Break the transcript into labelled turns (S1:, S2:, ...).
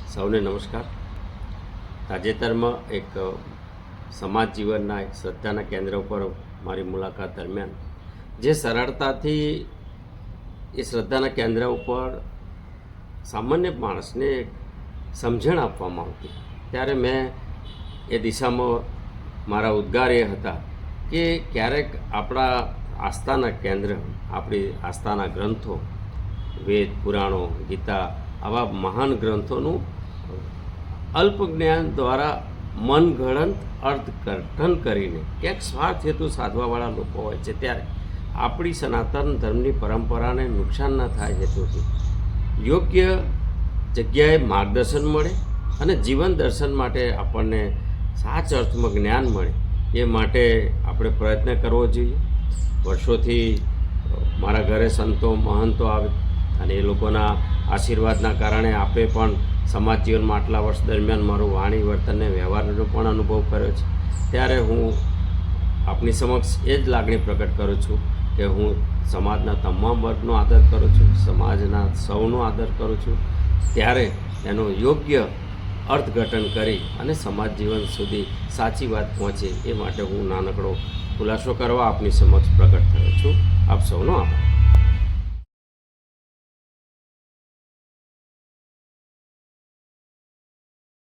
S1: સૌને નમસ્કાર. તાજેતરમાં એક સમાજ જીવનના એક શ્રદ્ધાના કેન્દ્ર ઉપર મારી મુલાકાત દરમિયાન જે સરળતાથી એ શ્રદ્ધાના કેન્દ્ર ઉપર સામાન્ય માણસને સમજણ આપવામાં આવતી, ત્યારે મેં એ દિશામાં મારા ઉદ્ગાર એ હતા કે ક્યારેક આપણા આસ્થાના કેન્દ્ર, આપણી આસ્થાના ગ્રંથો, વેદ, પુરાણો, ગીતા, આવા મહાન ગ્રંથોનું અલ્પ જ્ઞાન દ્વારા મનગળંત અર્થઘટન કરીને ક્યાંક સ્વાર્થ હેતુ સાધવાવાળા લોકો હોય છે, ત્યારે આપણી સનાતન ધર્મની પરંપરાને નુકસાન ન થાય હેતુથી યોગ્ય જગ્યાએ માર્ગદર્શન મળે અને જીવન દર્શન માટે આપણને સાચા અર્થમાં જ્ઞાન મળે, એ માટે આપણે પ્રયત્ન કરવો જોઈએ. વર્ષોથી મારા ઘરે સંતો મહંતો આવે અને એ લોકોના આશીર્વાદના કારણે આપે પણ સમાજ જીવનમાં આટલા વર્ષ દરમિયાન મારું વાણી વર્તનને વ્યવહારનો પણ અનુભવ કર્યો છે. ત્યારે હું આપની સમક્ષ એ જ લાગણી પ્રગટ કરું છું કે હું સમાજના તમામ વર્ગનો આદર કરું છું, સમાજના સૌનો આદર કરું છું. ત્યારે એનું યોગ્ય અર્થઘટન કરી અને સમાજ જીવન સુધી સાચી વાત પહોંચે એ માટે હું નાનકડો ખુલાસો કરવા આપની સમક્ષ પ્રગટ થયો છું. આપ સૌનો આભાર.